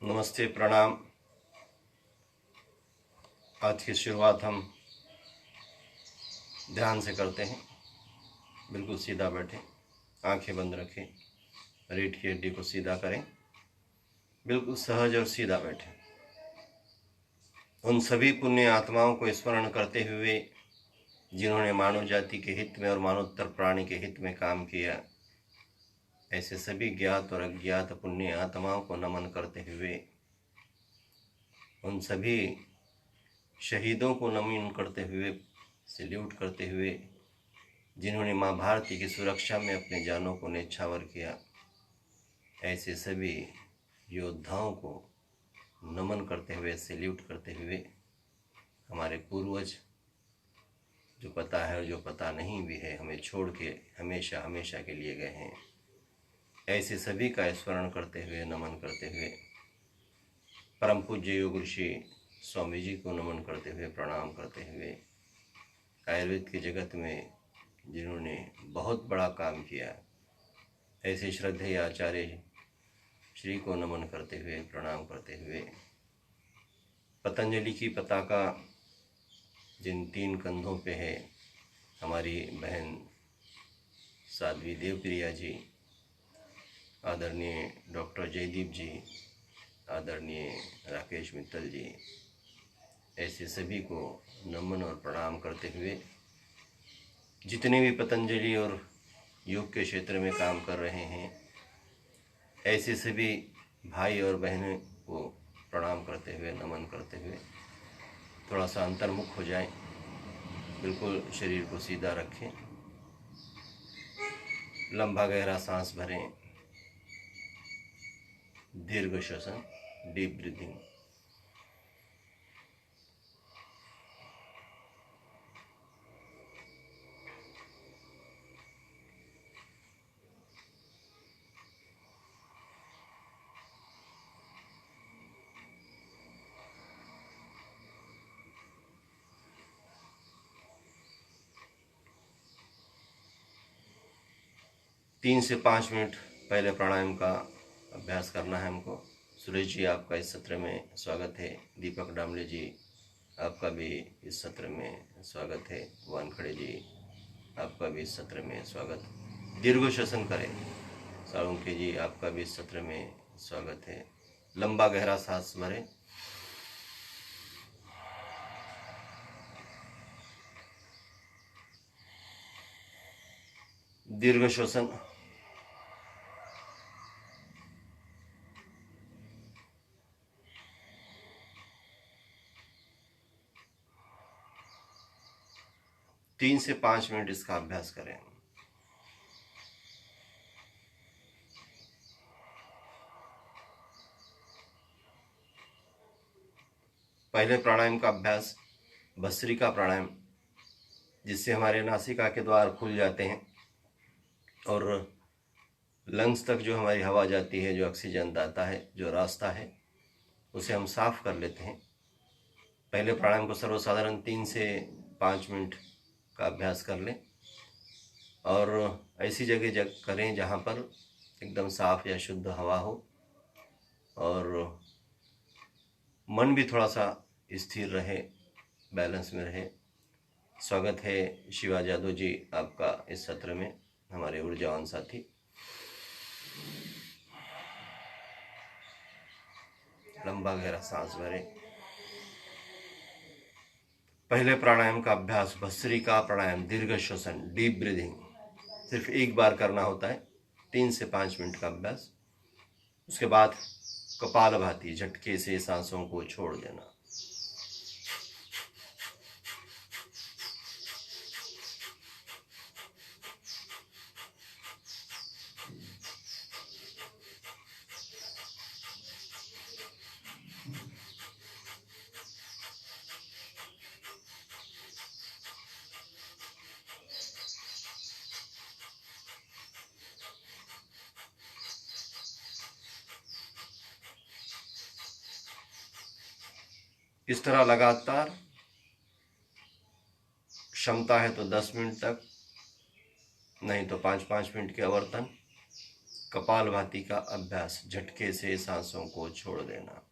नमस्ते, प्रणाम। आज की शुरुआत हम ध्यान से करते हैं। बिल्कुल सीधा बैठें, आंखें बंद रखें, रीढ़ की हड्डी को सीधा करें, बिल्कुल सहज और सीधा बैठें। उन सभी पुण्य आत्माओं को स्मरण करते हुए जिन्होंने मानव जाति के हित में और मानवोत्तर प्राणी के हित में काम किया, ऐसे सभी ज्ञात और अज्ञात पुण्य आत्माओं को नमन करते हुए, उन सभी शहीदों को नमन करते हुए, सैल्यूट करते हुए, जिन्होंने माँ भारती की सुरक्षा में अपने जानों को न्यौछावर किया, ऐसे सभी योद्धाओं को नमन करते हुए, सैल्यूट करते हुए, हमारे पूर्वज जो पता है और जो पता नहीं भी है, हमें छोड़ के हमेशा हमेशा के लिए गए हैं, ऐसे सभी का स्मरण करते हुए, नमन करते हुए, परम पूज्य योग ऋषि स्वामी जी को नमन करते हुए, प्रणाम करते हुए, आयुर्वेद के जगत में जिन्होंने बहुत बड़ा काम किया, ऐसे श्रद्धेय आचार्य श्री को नमन करते हुए, प्रणाम करते हुए, पतंजलि की पताका जिन 3 कंधों पे है, हमारी बहन साध्वी देवप्रिया जी, आदरणीय डॉक्टर जयदीप जी, आदरणीय राकेश मित्तल जी, ऐसे सभी को नमन और प्रणाम करते हुए, जितने भी पतंजलि और योग के क्षेत्र में काम कर रहे हैं, ऐसे सभी भाई और बहनों को प्रणाम करते हुए, नमन करते हुए, थोड़ा सा अंतर्मुख हो जाएं, बिल्कुल शरीर को सीधा रखें, लंबा गहरा सांस भरें, दीर्घ श्वसन, डीप ब्रीदिंग। तीन से 5 मिनट पहले प्राणायाम का अभ्यास करना है हमको। सुरेश जी, आपका इस सत्र में स्वागत है। दीपक डामले जी, आपका भी इस सत्र में स्वागत है। वानखड़े जी, आपका भी इस सत्र में स्वागत। दीर्घ श्वसन करें। साळुंखे जी, आपका भी इस सत्र में स्वागत है। लंबा गहरा सांस भरें, दीर्घ श्वसन, तीन से 5 मिनट इसका अभ्यास करें। पहले प्राणायाम का अभ्यास भस्त्रिका प्राणायाम, जिससे हमारे नासिका के द्वार खुल जाते हैं और लंग्स तक जो हमारी हवा जाती है, जो ऑक्सीजन आता है, जो रास्ता है, उसे हम साफ कर लेते हैं। पहले प्राणायाम को सर्वसाधारण 3 से 5 मिनट का अभ्यास कर लें और ऐसी जगह करें जहाँ पर एकदम साफ या शुद्ध हवा हो और मन भी थोड़ा सा स्थिर रहे, बैलेंस में रहे। स्वागत है शिवा जादव जी, आपका इस सत्र में, हमारे ऊर्जावान साथी। लंबा गहरा सांस भरें। पहले प्राणायाम का अभ्यास भस्त्रिका प्राणायाम, दीर्घ श्वसन, डीप ब्रीदिंग, सिर्फ एक बार करना होता है। 3 से 5 मिनट का अभ्यास। उसके बाद कपालभाति, झटके से सांसों को छोड़ देना। इस तरह लगातार, क्षमता है तो 10 मिनट तक, नहीं तो 5-5 मिनट के आवर्तन कपालभाति का अभ्यास, झटके से सांसों को छोड़ देना।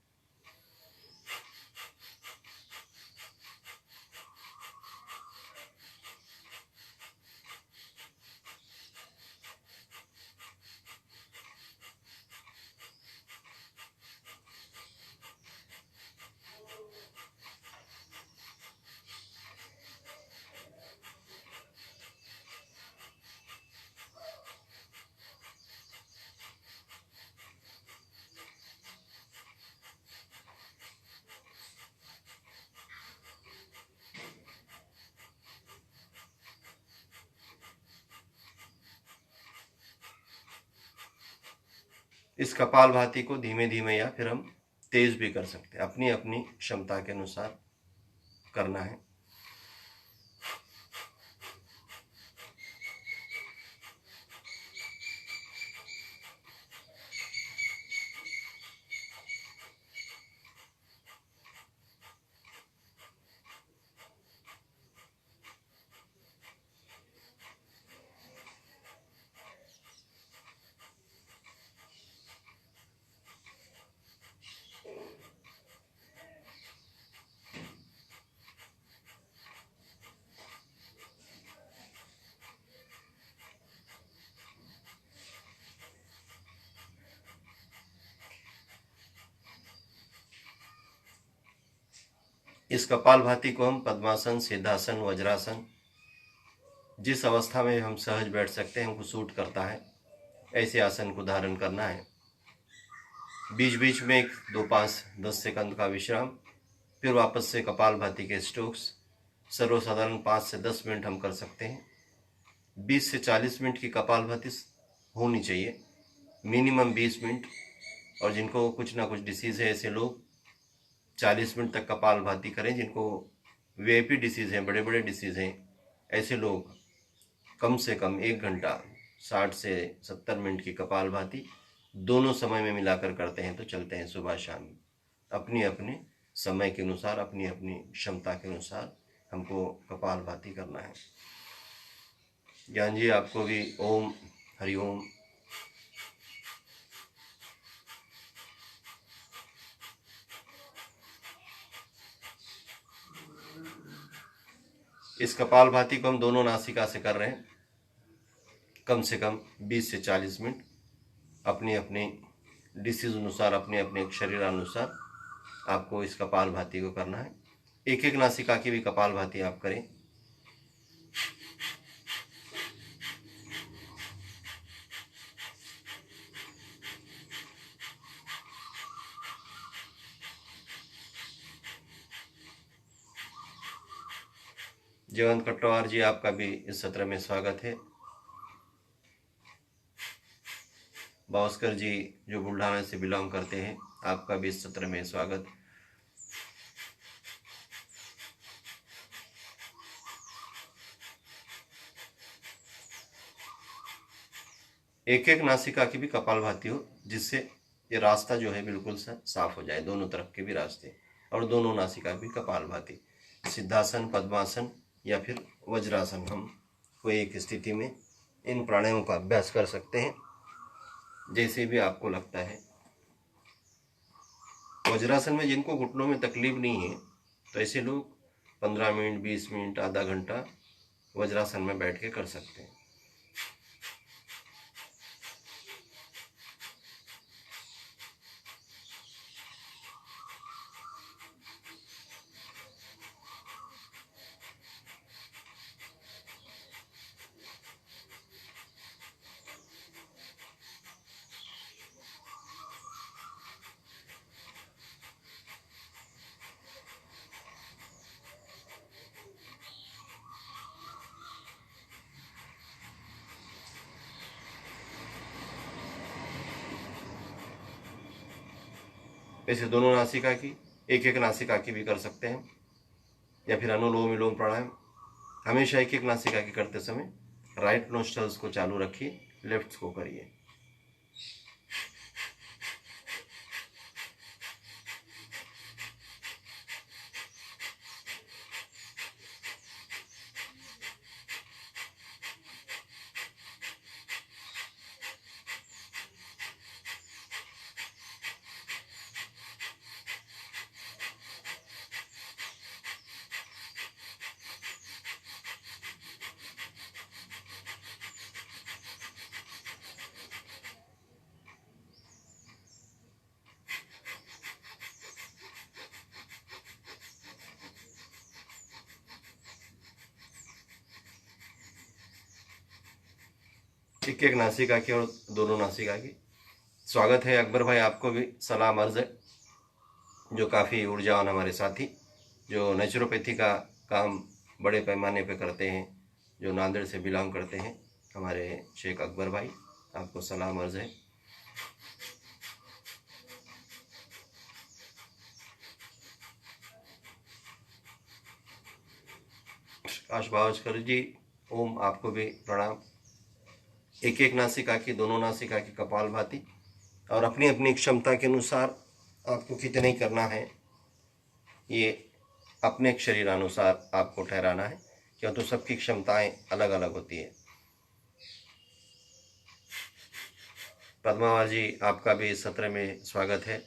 इस कपालभाति को धीमे धीमे या फिर हम तेज भी कर सकते हैं, अपनी अपनी क्षमता के अनुसार करना है। इस कपालभाति को हम पद्मासन, सिद्धासन, वज्रासन, जिस अवस्था में हम सहज बैठ सकते हैं, हमको सूट करता है, ऐसे आसन को धारण करना है। बीच बीच में 1, 2, 5, 10 सेकंड का विश्राम, फिर वापस से कपालभाति के स्ट्रोक्स। सर्वसाधारण 5 से 10 मिनट हम कर सकते हैं। 20 से 40 मिनट की कपालभाति होनी चाहिए, मिनिमम 20 मिनट। और जिनको कुछ ना कुछ डिसीज़ है, ऐसे लोग 40 मिनट तक कपालभाति करें। जिनको वीआईपी डिसीज़ हैं, बड़े बड़े डिसीज़ हैं, ऐसे लोग कम से कम 1 घंटा 60 से 70 मिनट की कपालभाति दोनों समय में मिलाकर करते हैं तो चलते हैं सुबह शाम। अपने अपने समय के अनुसार, अपनी अपनी क्षमता के अनुसार हमको कपालभाति करना है। ज्ञान जी, आपको भी ओम हरिओम। इस कपालभाति को हम दोनों नासिका से कर रहे हैं, कम से कम 20 से 40 मिनट। अपनी अपनी डिसीज अनुसार, अपने अपने शरीरानुसार आपको इस कपालभाति को करना है। एक एक नासिका की भी कपालभाति आप करें। जयवंत कटवार जी, आपका भी इस सत्र में स्वागत है। भास्कर जी, जो बुल्ढाना से बिलोंग करते हैं, आपका भी इस सत्र में स्वागत। एक एक नासिका की भी कपालभाति हो, जिससे ये रास्ता जो है बिल्कुल साफ हो जाए, दोनों तरफ के भी रास्ते, और दोनों नासिका भी कपालभाति। सिद्धासन, पद्मासन या फिर वज्रासन, हम कोई एक स्थिति में इन प्राणायामों का अभ्यास कर सकते हैं, जैसे भी आपको लगता है। वज्रासन में जिनको घुटनों में तकलीफ नहीं है, तो ऐसे लोग 15 मिनट, 20 मिनट, आधा घंटा वज्रासन में बैठ के कर सकते हैं। वैसे दोनों नासिका की, एक एक नासिका की भी कर सकते हैं, या फिर अनुलोम विलोम प्राणायाम। हमेशा एक एक नासिका की करते समय राइट नोस्ट्रल्स को चालू रखिए, लेफ्ट को करिए। एक एक नासिका की और दोनों नासिका की। स्वागत है अकबर भाई, आपको भी सलाम अर्ज है, जो काफ़ी ऊर्जावान हमारे साथी, जो नेचुरोपैथी का काम बड़े पैमाने पे करते हैं, जो नांदेड़ से बिलोंग करते हैं, हमारे शेख अकबर भाई, आपको सलाम अर्ज है। आश भावस्कर जी, ओम, आपको भी प्रणाम। एक एक नासिका की, दोनों नासिका की कपालभाति, और अपनी अपनी क्षमता के अनुसार आपको कितने ही करना है, ये अपने शरीरानुसार आपको ठहराना है, क्यों तो सबकी क्षमताएं अलग अलग होती है। पद्मावत जी, आपका भी इस सत्र में स्वागत है।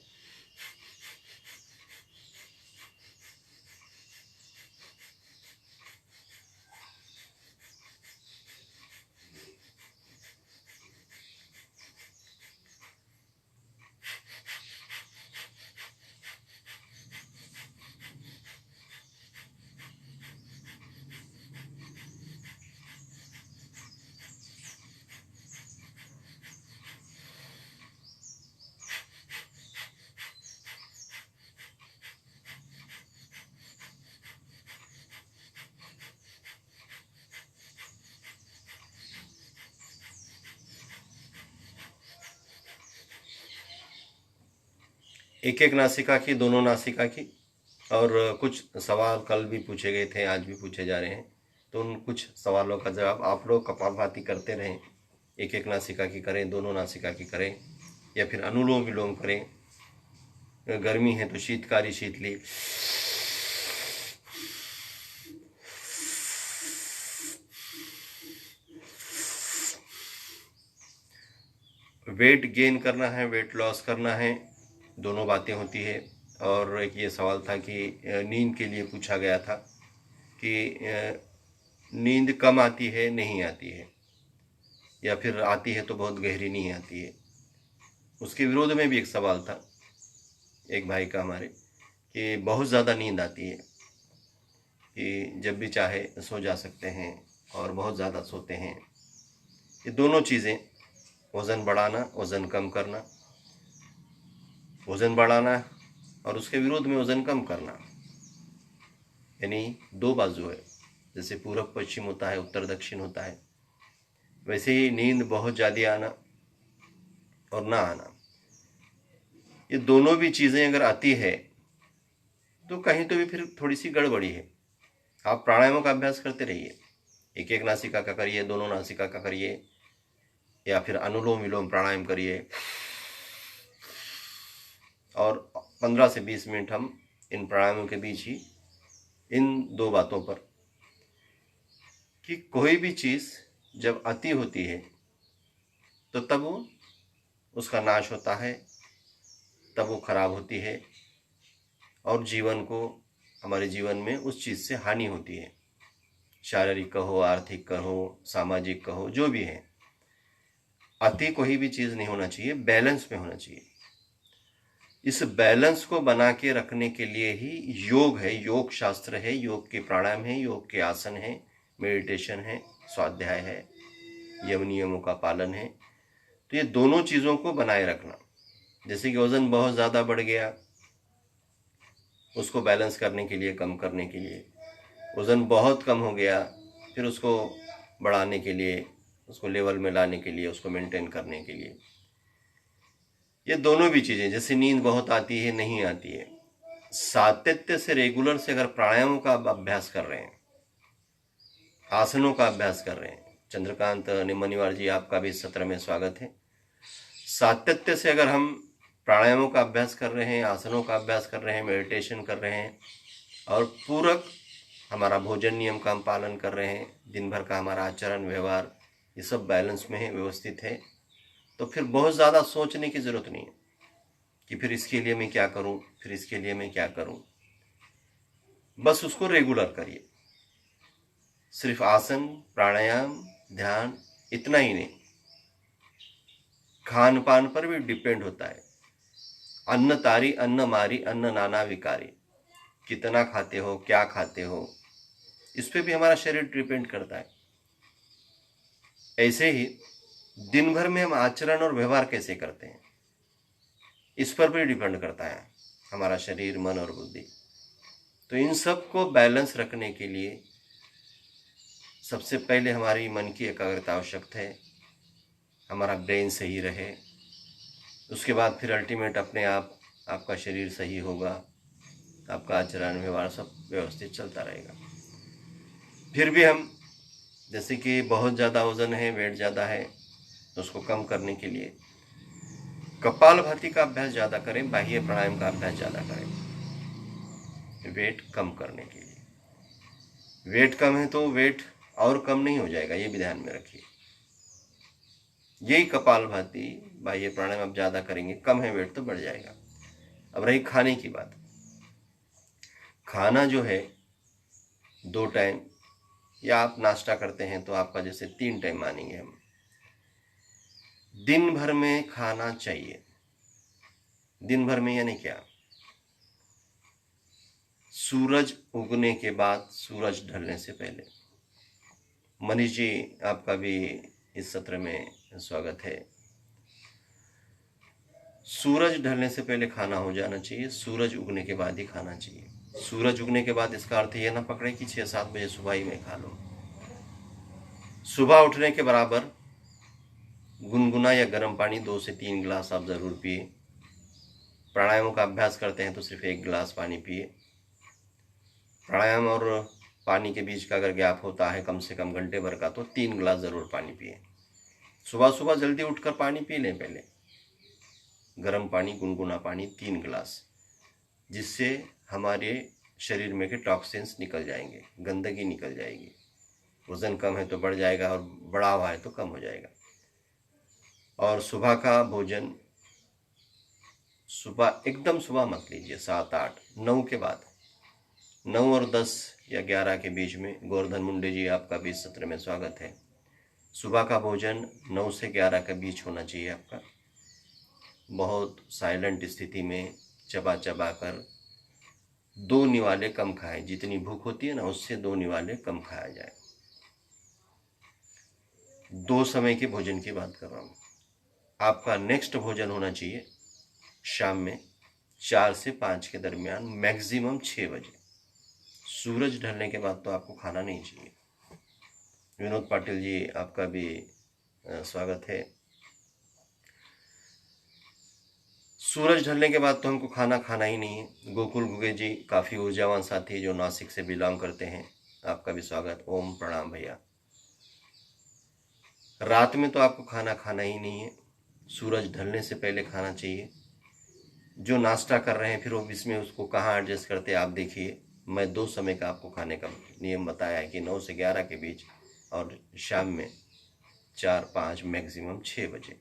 एक एक नासिका की, दोनों नासिका की, और कुछ सवाल कल भी पूछे गए थे, आज भी पूछे जा रहे हैं, तो उन कुछ सवालों का जवाब आप लोग कपालभाति करते रहें। एक एक नासिका की करें, दोनों नासिका की करें, या फिर अनुलोम विलोम करें। गर्मी है तो शीतकारी शीतली, वेट गेन करना है, वेट लॉस करना है, दोनों बातें होती है। और एक ये सवाल था कि नींद के लिए पूछा गया था कि नींद कम आती है, नहीं आती है, या फिर आती है तो बहुत गहरी नहीं आती है। उसके विरोध में भी एक सवाल था एक भाई का हमारे, कि बहुत ज़्यादा नींद आती है, कि जब भी चाहे सो जा सकते हैं, और बहुत ज़्यादा सोते हैं। ये दोनों चीज़ें, वज़न बढ़ाना, वज़न कम करना, वज़न बढ़ाना और उसके विरोध में वज़न कम करना, यानी दो बाजू है। जैसे पूरब पश्चिम होता है, उत्तर दक्षिण होता है, वैसे ही नींद बहुत ज़्यादा आना और ना आना, ये दोनों भी चीज़ें अगर आती है तो कहीं तो भी फिर थोड़ी सी गड़बड़ी है। आप प्राणायामों का अभ्यास करते रहिए, एक एक नासिका का करिए, दोनों नासिका का करिए, या फिर अनुलोम विलोम प्राणायाम करिए, और 15 से 20 मिनट हम इन प्राणायामों के बीच ही इन दो बातों पर, कि कोई भी चीज़ जब अति होती है तो तब वो उसका नाश होता है, तब वो खराब होती है, और जीवन को, हमारे जीवन में उस चीज़ से हानि होती है। शारीरिक कहो, आर्थिक कहो, सामाजिक कहो, जो भी है, अति कोई भी चीज़ नहीं होना चाहिए, बैलेंस में होना चाहिए। इस बैलेंस को बना के रखने के लिए ही योग है, योग शास्त्र है, योग के प्राणायाम है, योग के आसन है, मेडिटेशन है, स्वाध्याय है, यम नियमों का पालन है। तो ये दोनों चीज़ों को बनाए रखना, जैसे कि वज़न बहुत ज़्यादा बढ़ गया, उसको बैलेंस करने के लिए, कम करने के लिए, वज़न बहुत कम हो गया, फिर उसको बढ़ाने के लिए, उसको लेवल में लाने के लिए, उसको मेंटेन करने के लिए, ये दोनों भी चीज़ें। जैसे नींद बहुत आती है, नहीं आती है, सातत्य से, रेगुलर से अगर प्राणायामों का अभ्यास कर रहे हैं, आसनों का अभ्यास कर रहे हैं, चंद्रकांत निम्मनीवार जी, आपका भी इस सत्र में स्वागत है। सातत्य से अगर हम प्राणायामों का अभ्यास कर रहे हैं, आसनों का अभ्यास कर रहे हैं, मेडिटेशन कर रहे हैं, और पूरक हमारा भोजन नियम का हम पालन कर रहे हैं, दिन भर का हमारा आचरण व्यवहार, ये सब बैलेंस में है, व्यवस्थित है, तो फिर बहुत ज़्यादा सोचने की ज़रूरत नहीं है कि फिर इसके लिए मैं क्या करूं, फिर इसके लिए मैं क्या करूं। बस उसको रेगुलर करिए, सिर्फ आसन, प्राणायाम, ध्यान, इतना ही नहीं, खान पान पर भी डिपेंड होता है। अन्न तारी अन्न मारी, अन्न नाना विकारी, कितना खाते हो, क्या खाते हो, इस पे भी हमारा शरीर डिपेंड करता है। ऐसे ही दिन भर में हम आचरण और व्यवहार कैसे करते हैं, इस पर भी डिपेंड करता है हमारा शरीर, मन और बुद्धि। तो इन सब को बैलेंस रखने के लिए सबसे पहले हमारी मन की एकाग्रता आवश्यक है, हमारा ब्रेन सही रहे, उसके बाद फिर अल्टीमेट अपने आप आपका शरीर सही होगा, आपका आचरण व्यवहार सब व्यवस्थित चलता रहेगा। फिर भी हम जैसे कि बहुत ज़्यादा वजन है, वेट ज़्यादा है, तो उसको कम करने के लिए कपालभाति का अभ्यास ज़्यादा करें, बाह्य प्राणायाम का अभ्यास ज़्यादा करें वेट कम करने के लिए। वेट कम है तो वेट और कम नहीं हो जाएगा, ये भी ध्यान में रखिए। यही कपालभाति बाह्य प्राणायाम आप ज़्यादा करेंगे, कम है वेट तो बढ़ जाएगा। अब रही खाने की बात। खाना जो है 2 टाइम, या आप नाश्ता करते हैं तो आपका जैसे 3 टाइम मानेंगे हम, दिन भर में खाना चाहिए। दिन भर में यानी क्या, सूरज उगने के बाद, सूरज ढलने से पहले। मनीष जी आपका भी इस सत्र में स्वागत है। सूरज ढलने से पहले खाना हो जाना चाहिए, सूरज उगने के बाद ही खाना चाहिए। सूरज उगने के बाद इसका अर्थ ये ना पकड़े कि 6-7 बजे सुबह ही में खा लो। सुबह उठने के बराबर गुनगुना या गर्म पानी 2 से 3 गिलास आप ज़रूर पिए। प्राणायामों का अभ्यास करते हैं तो सिर्फ 1 गिलास पानी पिए। प्राणायाम और पानी के बीच का अगर गैप होता है कम से कम घंटे भर का, तो 3 गिलास ज़रूर पानी पिए। सुबह सुबह जल्दी उठकर पानी पी लें पहले, गर्म पानी, गुनगुना पानी 3 गिलास, जिससे हमारे शरीर में के टॉक्सिन्स निकल जाएंगे, गंदगी निकल जाएगी। वज़न कम है तो बढ़ जाएगा और बढ़ा हुआ है तो कम हो जाएगा। और सुबह का भोजन सुबह एकदम सुबह मत लीजिए, 7-8, 9 के बाद, 9 और 10 या 11 के बीच में। गोवर्धन मुंडे जी आपका भी इस सत्र में स्वागत है। सुबह का भोजन 9 से 11 के बीच होना चाहिए आपका। बहुत साइलेंट स्थिति में चबा चबा कर 2 निवाले कम खाएं। जितनी भूख होती है ना, उससे 2 निवाले कम खाया जाए। 2 समय के भोजन की बात कर रहा हूँ। आपका नेक्स्ट भोजन होना चाहिए शाम में 4 से 5 के दरमियान, मैक्सिमम 6 बजे। सूरज ढलने के बाद तो आपको खाना नहीं चाहिए। विनोद पाटिल जी आपका भी स्वागत है। सूरज ढलने के बाद तो हमको खाना खाना ही नहीं है। गोकुल गुगे जी काफ़ी ऊर्जावान साथी जो नासिक से बिलोंग करते हैं, आपका भी स्वागत। ओम प्रणाम भैया। रात में तो आपको खाना खाना ही नहीं है, सूरज ढलने से पहले खाना चाहिए। जो नाश्ता कर रहे हैं फिर वो इसमें उसको कहाँ एडजस्ट करते हैं आप देखिए। मैं 2 समय का आपको खाने का नियम बताया है कि 9 से 11 के बीच, और शाम में 4-5, मैक्सिमम 6 बजे।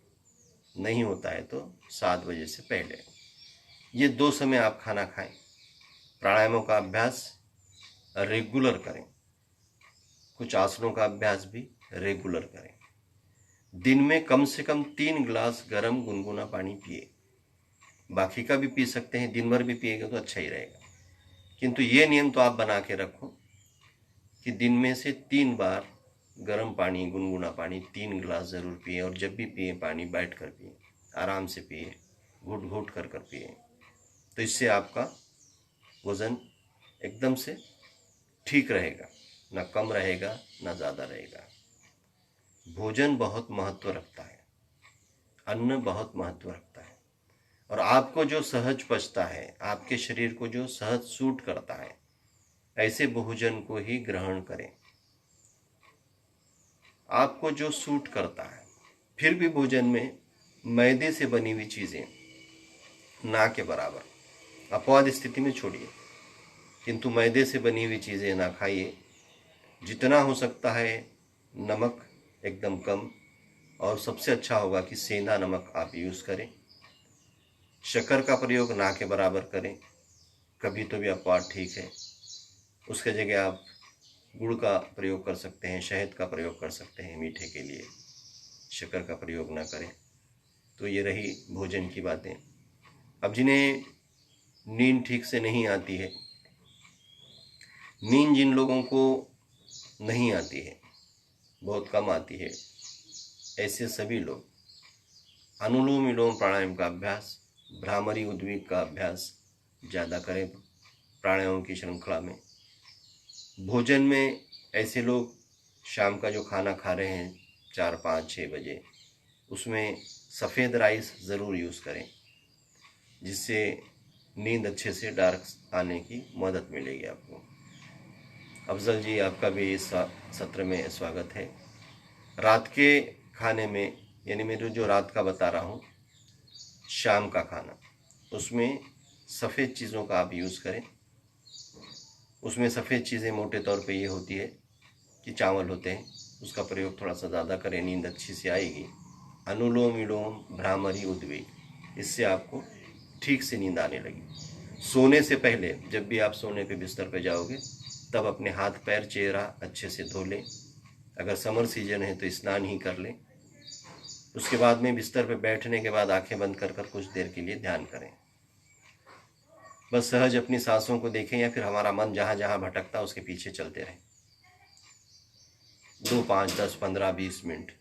नहीं होता है तो 7 बजे से पहले। ये 2 समय आप खाना खाएं। प्राणायामों का अभ्यास रेगुलर करें, कुछ आसनों का अभ्यास भी रेगुलर करें। दिन में कम से कम 3 गिलास गर्म गुनगुना पानी पिए। बाकी का भी पी सकते हैं, दिन भर भी पिएगा तो अच्छा ही रहेगा। किंतु ये नियम तो आप बना के रखो कि दिन में से 3 बार गर्म पानी, गुनगुना पानी 3 गिलास ज़रूर पिए। और जब भी पिए पानी बैठ कर पिए, आराम से पिए, घुट घुट कर पिए। तो इससे आपका वज़न एकदम से ठीक रहेगा, ना कम रहेगा ना ज़्यादा रहेगा। भोजन बहुत महत्व रखता है, अन्न बहुत महत्व रखता है। और आपको जो सहज पचता है, आपके शरीर को जो सहज सूट करता है, ऐसे भोजन को ही ग्रहण करें। आपको जो सूट करता है। फिर भी भोजन में मैदे से बनी हुई चीज़ें ना के बराबर, अपवाद स्थिति में छोड़िए, किंतु मैदे से बनी हुई चीज़ें ना खाइए। जितना हो सकता है नमक एकदम कम, और सबसे अच्छा होगा कि सेंधा नमक आप यूज़ करें। शक्कर का प्रयोग ना के बराबर करें, कभी तो भी अपवाद ठीक है। उसके जगह आप गुड़ का प्रयोग कर सकते हैं, शहद का प्रयोग कर सकते हैं मीठे के लिए, शक्कर का प्रयोग ना करें। तो ये रही भोजन की बातें। अब जिन्हें नींद ठीक से नहीं आती है, नींद जिन लोगों को नहीं आती है, बहुत कम आती है, ऐसे सभी लोग अनुलोम विलोम प्राणायाम का अभ्यास, भ्रामरी उद्वेग का अभ्यास ज़्यादा करें प्राणायामों की श्रृंखला में। भोजन में ऐसे लोग शाम का जो खाना खा रहे हैं 4, 5, 6 बजे, उसमें सफ़ेद राइस ज़रूर यूज़ करें, जिससे नींद अच्छे से डार्क आने की मदद मिलेगी आपको। अफजल जी, आपका भी इस सत्र में स्वागत है। रात के खाने में, यानी मैं जो रात का बता रहा हूँ, शाम का खाना, उसमें सफ़ेद चीज़ों का आप यूज़ करें। उसमें सफ़ेद चीज़ें मोटे तौर पे ये होती है कि चावल होते हैं, उसका प्रयोग थोड़ा सा ज़्यादा करें, नींद अच्छी से आएगी। अनुलोम विलोम भ्रामरी उद्वेग, इससे आपको ठीक से नींद आने लगी। सोने से पहले जब भी आप सोने पे बिस्तर पे जाओगे, तब अपने हाथ पैर चेहरा अच्छे से धो लें। अगर समर सीजन है तो स्नान ही कर लें। उसके बाद में बिस्तर पे बैठने के बाद आंखें बंद कर कुछ देर के लिए ध्यान करें। बस सहज अपनी सांसों को देखें, या फिर हमारा मन जहाँ जहाँ भटकता उसके पीछे चलते रहें। 2, 5, 10, 15, 20 मिनट।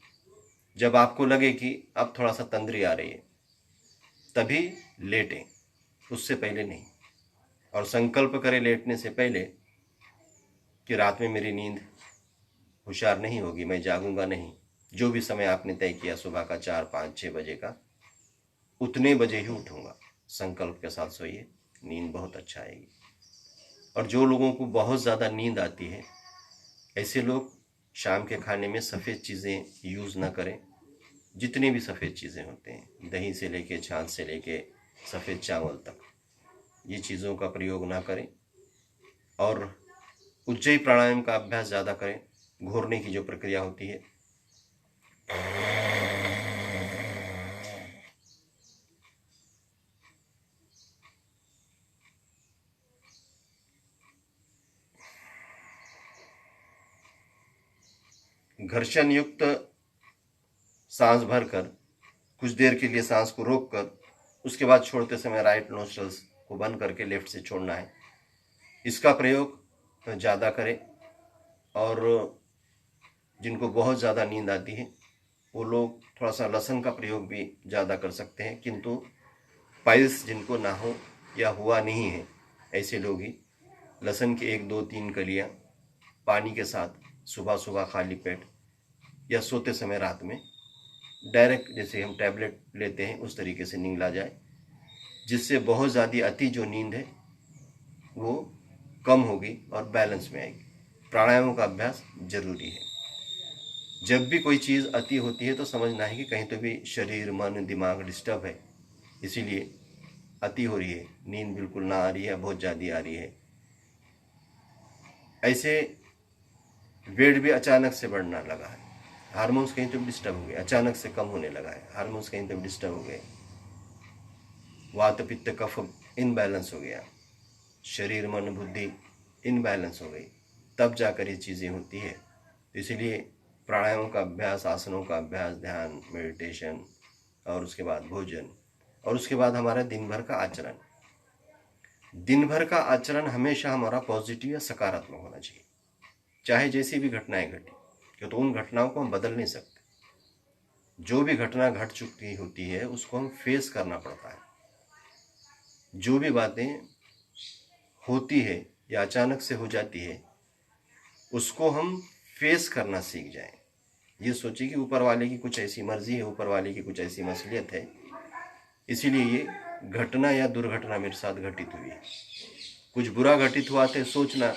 जब आपको लगे कि अब थोड़ा सा तंद्री आ रही है, तभी लेटें, उससे पहले नहीं। और संकल्प करें लेटने से पहले कि रात में मेरी नींद होशियार नहीं होगी, मैं जागूंगा नहीं। जो भी समय आपने तय किया सुबह का 4, 5, 6 बजे का, उतने बजे ही उठूंगा। संकल्प के साथ सोइए, नींद बहुत अच्छा आएगी। और जो लोगों को बहुत ज़्यादा नींद आती है, ऐसे लोग शाम के खाने में सफ़ेद चीज़ें यूज़ ना करें। जितनी भी सफ़ेद चीज़ें होते हैं, दही से लेके छाछ से लेके सफ़ेद चावल तक, ये चीज़ों का प्रयोग ना करें। और उज्जयी प्राणायाम का अभ्यास ज़्यादा करें। घोरने की जो प्रक्रिया होती है, घर्षण युक्त सांस भरकर कुछ देर के लिए सांस को रोककर उसके बाद छोड़ते समय राइट नोस्ट्रल्स को बंद करके लेफ्ट से छोड़ना है। इसका प्रयोग ज़्यादा करें। और जिनको बहुत ज़्यादा नींद आती है, वो लोग थोड़ा सा लहसुन का प्रयोग भी ज़्यादा कर सकते हैं। किंतु पाइल्स जिनको ना हो या हुआ नहीं है, ऐसे लोग ही लहसुन की 1, 2, 3 कलियाँ पानी के साथ सुबह सुबह खाली पेट या सोते समय रात में डायरेक्ट, जैसे हम टैबलेट लेते हैं उस तरीके से नींद आ जाए, जिससे बहुत ज़्यादा अति जो नींद है वो कम होगी और बैलेंस में आएगी। प्राणायामों का अभ्यास जरूरी है। जब भी कोई चीज़ अति होती है तो समझना है कि कहीं तो भी शरीर, मन, दिमाग डिस्टर्ब है, इसीलिए अति हो रही है, नींद बिल्कुल ना आ रही है, बहुत ज़्यादा आ रही है। ऐसे वेट भी अचानक से बढ़ना लगा है, हार्मोन्स कहीं तो डिस्टर्ब हो गए, अचानक से कम होने लगा है, हार्मोन्स कहीं तो डिस्टर्ब हो गए, वात पित्त कफ इनबैलेंस हो गया, शरीर मन बुद्धि इनबैलेंस हो गई, तब जाकर ये चीज़ें होती है। तो इसीलिए प्राणायामों का अभ्यास, आसनों का अभ्यास, ध्यान, मेडिटेशन, और उसके बाद भोजन, और उसके बाद हमारा दिन भर का आचरण। दिन भर का आचरण हमेशा हमारा पॉजिटिव या सकारात्मक होना चाहिए, चाहे जैसी भी घटनाएं घटी, क्योंकि तो उन घटनाओं को हम बदल नहीं सकते। जो भी घटना घट चुकी होती है उसको हम फेस करना पड़ता है। जो भी बातें होती है या अचानक से हो जाती है, उसको हम फेस करना सीख जाएं। ये सोचिए कि ऊपर वाले की कुछ ऐसी मर्जी है, ऊपर वाले की कुछ ऐसी मसलियत है, इसीलिए ये घटना या दुर्घटना मेरे साथ घटित हुई है। कुछ बुरा घटित हुआ तो सोचना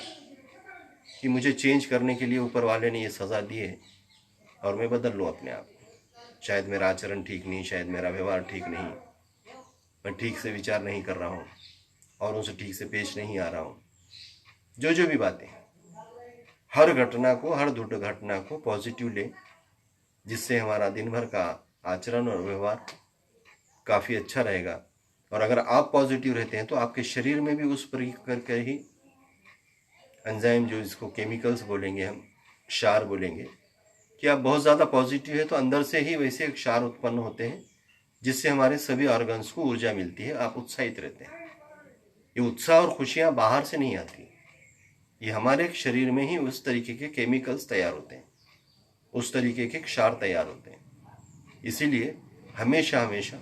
कि मुझे चेंज करने के लिए ऊपर वाले ने ये सज़ा दी है और मैं बदल लूँ अपने आप को। शायद मेरा आचरण ठीक नहीं, शायद मेरा व्यवहार ठीक नहीं, मैं ठीक से विचार नहीं कर रहा हूँ और उनसे ठीक से पेश नहीं आ रहा हूँ। जो भी बातें, हर घटना को, हर दुर्घटना को पॉजिटिव ले, जिससे हमारा दिन भर का आचरण और व्यवहार काफ़ी अच्छा रहेगा। और अगर आप पॉजिटिव रहते हैं तो आपके शरीर में भी उस प्रकार के ही एंजाइम, जो इसको केमिकल्स बोलेंगे हम, क्षार बोलेंगे, कि आप बहुत ज़्यादा पॉजिटिव है तो अंदर से ही वैसे क्षार उत्पन्न होते हैं, जिससे हमारे सभी ऑर्गन्स को ऊर्जा मिलती है, आप उत्साहित रहते हैं। ये उत्साह और खुशियाँ बाहर से नहीं आती, ये हमारे शरीर में ही उस तरीके के केमिकल्स तैयार होते हैं, उस तरीके के क्षार तैयार होते हैं। इसीलिए हमेशा हमेशा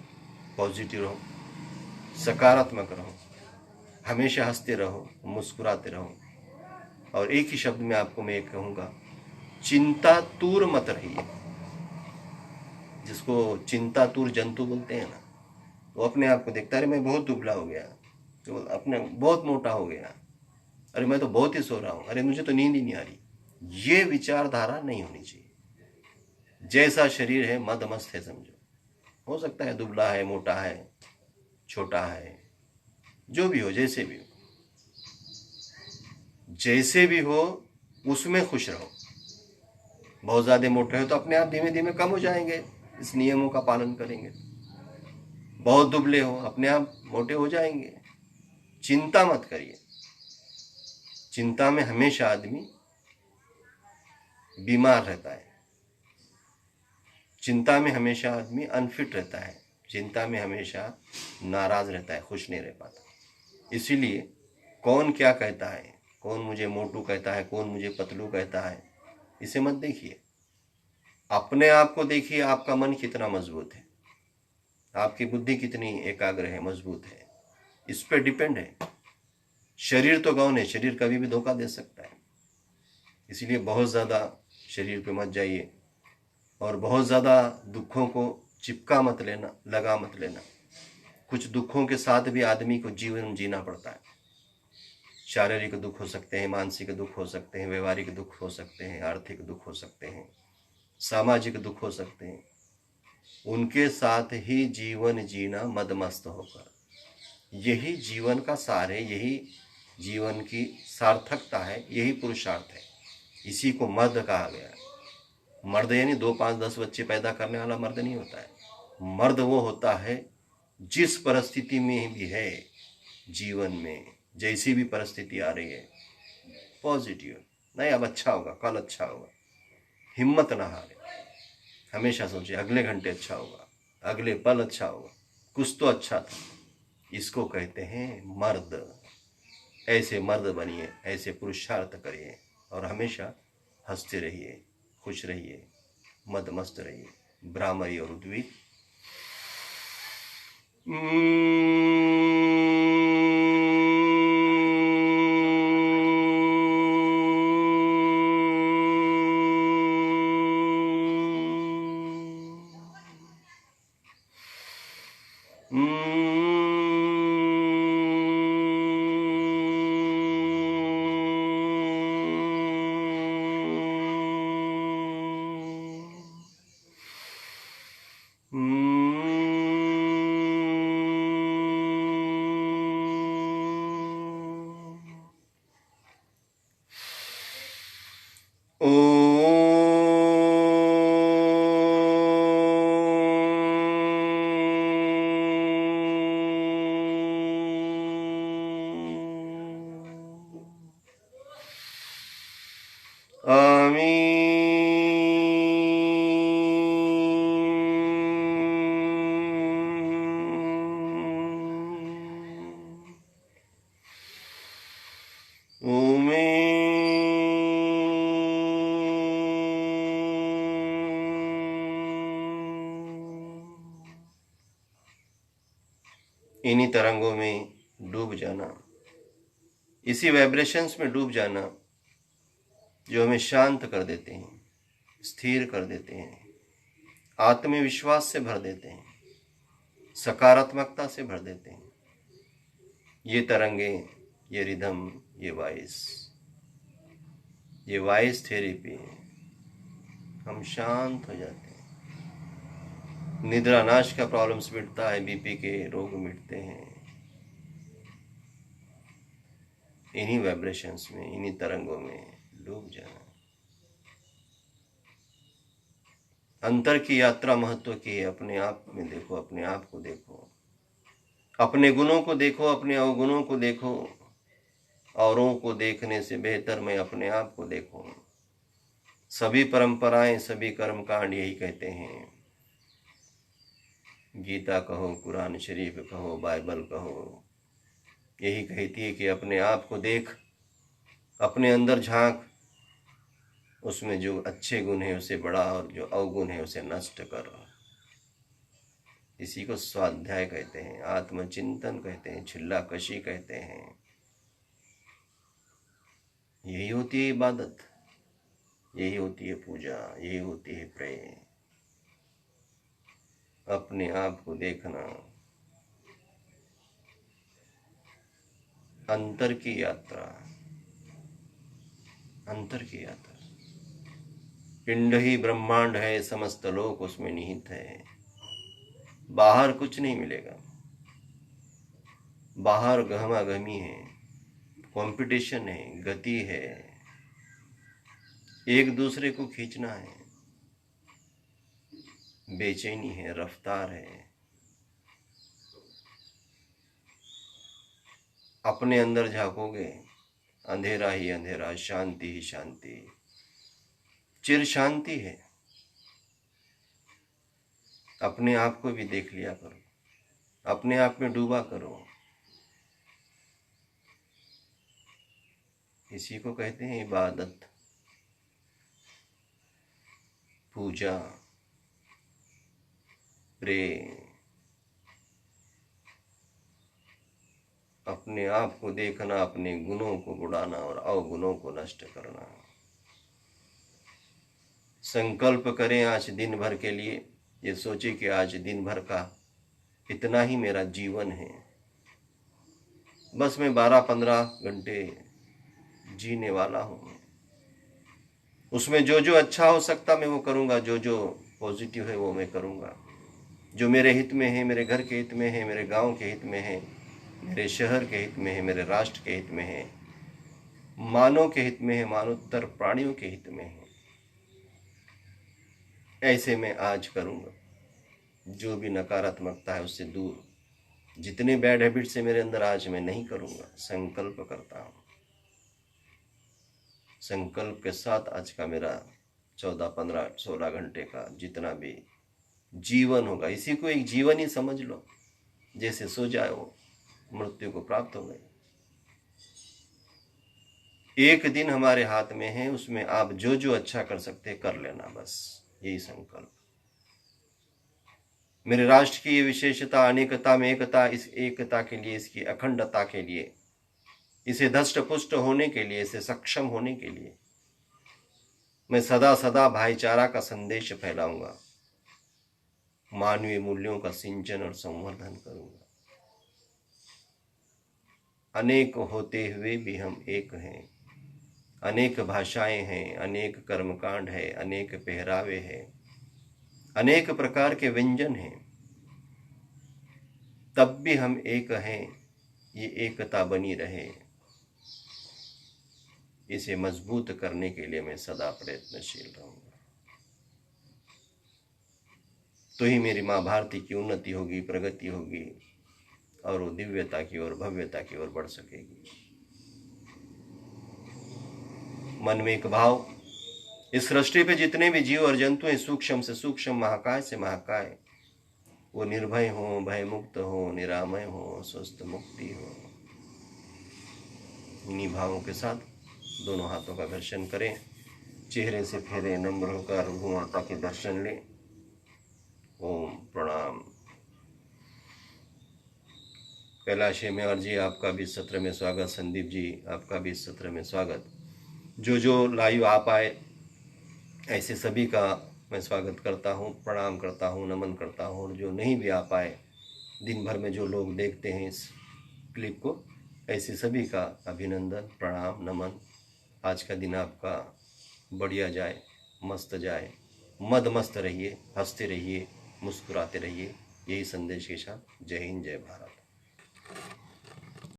पॉजिटिव रहो, सकारात्मक रहो, हमेशा हंसते रहो, मुस्कुराते रहो। और एक ही शब्द में आपको मैं कहूँगा, चिंतातुर मत रहिए। जिसको चिंतातुर जंतु बोलते हैं ना, वो अपने आप को देखता है, अरे मैं बहुत दुबला हो गया, तो अपने बहुत मोटा हो गया, अरे मैं तो बहुत ही सो रहा हूँ, अरे मुझे तो नींद ही नहीं आ रही। ये विचारधारा नहीं होनी चाहिए। जैसा शरीर है मदमस्त है समझो। हो सकता है दुबला है, मोटा है, छोटा है, जो भी हो, जैसे भी हो, जैसे भी हो उसमें खुश रहो। बहुत ज़्यादा मोटे हो तो अपने आप धीमे धीमे कम हो जाएंगे, इस नियमों का पालन करेंगे। बहुत दुबले हो अपने आप मोटे हो जाएंगे। चिंता मत करिए। चिंता में हमेशा आदमी बीमार रहता है, चिंता में हमेशा आदमी अनफिट रहता है, चिंता में हमेशा नाराज रहता है, खुश नहीं रह पाता। इसीलिए कौन क्या कहता है, कौन मुझे मोटू कहता है, कौन मुझे पतलू कहता है, इसे मत देखिए। अपने आप को देखिए, आपका मन कितना मजबूत है, आपकी बुद्धि कितनी एकाग्र है, मजबूत है, इस पर डिपेंड है। शरीर तो गौन है, शरीर कभी भी धोखा दे सकता है। इसलिए बहुत ज़्यादा शरीर पे मत जाइए और बहुत ज़्यादा दुखों को चिपका मत लेना, लगा मत लेना। कुछ दुखों के साथ भी आदमी को जीवन जीना पड़ता है। शारीरिक दुख हो सकते हैं, मानसिक दुख हो सकते हैं, व्यवहारिक दुख हो सकते हैं, आर्थिक दुख हो सकते हैं, सामाजिक दुख हो सकते हैं। उनके साथ ही जीवन जीना मदमस्त होकर, यही जीवन का सार है, यही जीवन की सार्थकता है, यही पुरुषार्थ है। इसी को मर्द कहा गया है। मर्द यानी 2, 5, 10 बच्चे पैदा करने वाला मर्द नहीं होता है। मर्द वो होता है जिस परिस्थिति में भी है जीवन में, जैसी भी परिस्थिति आ रही है, पॉजिटिव, नहीं अब अच्छा होगा, कल अच्छा होगा, हिम्मत ना हारे, हमेशा सोचिए अगले घंटे अच्छा होगा, अगले पल अच्छा होगा, कुछ तो अच्छा था। इसको कहते हैं मर्द। ऐसे मर्द बनिए, ऐसे पुरुषार्थ करिए और हमेशा हंसते रहिए, खुश रहिए, मदमस्त रहिए। भ्रामरी और उद्वीत। इन्हीं तरंगों में डूब जाना, इसी वाइब्रेशंस में डूब जाना जो हमें शांत कर देते हैं, स्थिर कर देते हैं, आत्मविश्वास से भर देते हैं, सकारात्मकता से भर देते हैं। ये तरंगे, ये रिदम, ये वॉइस थेरेपी है। हम शांत हो जाते हैं, निद्रा नाश का प्रॉब्लम्स मिटता है, बीपी के रोग मिटते हैं। इन्हीं वाइब्रेशंस में, इन्हीं तरंगों में डूब जाना। अंतर की यात्रा महत्व की है। अपने आप में देखो, अपने आप को देखो, अपने गुणों को देखो, अपने अवगुणों को देखो। औरों को देखने से बेहतर मैं अपने आप को देखूं। सभी परंपराएं, सभी कर्मकांड यही कहते हैं। गीता कहो, कुरान शरीफ कहो, बाइबल कहो, यही कहती है कि अपने आप को देख, अपने अंदर झांक, उसमें जो अच्छे गुण है उसे बढ़ा और जो अवगुण है उसे नष्ट कर। इसी को स्वाध्याय कहते हैं, आत्मचिंतन कहते हैं, छिल्ला कशी कहते हैं। यही होती है इबादत, यही होती है पूजा, यही होती है प्रेम। अपने आप को देखना, अंतर की यात्रा, अंतर की यात्रा। पिंड ही ब्रह्मांड है, समस्त लोक उसमें निहित है। बाहर कुछ नहीं मिलेगा, बाहर गहमा गहमी है, कंपटीशन है, गति है, एक दूसरे को खींचना है, बेचैनी है, रफ्तार है। अपने अंदर झांकोगे, अंधेरा ही अंधेरा, शांति ही शांति, चिर शांति है। अपने आप को भी देख लिया करो, अपने आप में डूबा करो। इसी को कहते हैं इबादत, पूजा, प्रेम। अपने आप को देखना, अपने गुणों को बुढ़ाना और अवगुणों को नष्ट करना। संकल्प करें आज दिन भर के लिए, ये सोचे कि आज दिन भर का इतना ही मेरा जीवन है, बस मैं 12-15 घंटे जीने वाला हूँ। उसमें जो जो अच्छा हो सकता मैं वो करूँगा, जो जो पॉजिटिव है वो मैं करूँगा, जो मेरे हित में है, मेरे घर के हित में है, मेरे गांव के हित में है, मेरे शहर के हित में है, मेरे राष्ट्र के हित में है, मानव के हित में है, मानवोत्तर प्राणियों के हित में है। ऐसे मैं आज करूँगा। जो भी नकारात्मकता है उससे दूर, जितने बैड हैबिट से मेरे अंदर आज मैं नहीं करूँगा, संकल्प करता हूँ। संकल्प के साथ आज का मेरा 14, 15, 16 घंटे का जितना भी जीवन होगा, इसी को एक जीवन ही समझ लो। जैसे सो जाए वो मृत्यु को प्राप्त हो गए। एक दिन हमारे हाथ में है, उसमें आप जो जो अच्छा कर सकते कर लेना, बस यही संकल्प। मेरे राष्ट्र की ये विशेषता, अनेकता में एकता, इस एकता के लिए, इसकी अखंडता के लिए, इसे धष्ट पुष्ट होने के लिए, इसे सक्षम होने के लिए मैं सदा सदा भाईचारा का संदेश फैलाऊंगा, मानवीय मूल्यों का सिंचन और संवर्धन करूंगा। अनेक होते हुए भी हम एक हैं, अनेक भाषाएं हैं, अनेक कर्मकांड है, अनेक पहरावे हैं, अनेक प्रकार के व्यंजन हैं, तब भी हम एक हैं। ये एकता बनी रहे, इसे मजबूत करने के लिए मैं सदा प्रयत्नशील रहूंगा। तो ही मेरी माँ भारती की उन्नति होगी, प्रगति होगी और वो दिव्यता की ओर, भव्यता की ओर बढ़ सकेगी। मन में एक भाव, इस सृष्टि पे जितने भी जीव और जंतु हैं, सूक्ष्म से सूक्ष्म, महाकाय से महाकाय, वो निर्भय हो, भय मुक्त हो, निरामय हो, स्वस्थ मुक्ति हो। इन्हीं भावों के साथ दोनों हाथों का दर्शन करें, चेहरे से फेरे, नम्र होकर भूमाता के दर्शन लें। ओम प्रणाम। कैलाशी में और जी आपका भी इस सत्र में स्वागत, संदीप जी आपका भी इस सत्र में स्वागत। जो जो लाइव आ पाए ऐसे सभी का मैं स्वागत करता हूँ, प्रणाम करता हूँ, नमन करता हूँ। और जो नहीं भी आ पाए, दिन भर में जो लोग देखते हैं इस क्लिप को, ऐसे सभी का अभिनंदन, प्रणाम, नमन। आज का दिन आपका बढ़िया जाए, मस्त जाए, मद मस्त रहिए, हंसते रहिए, मुस्कुराते रहिए। यही संदेश के साथ जय हिंद, जय भारत।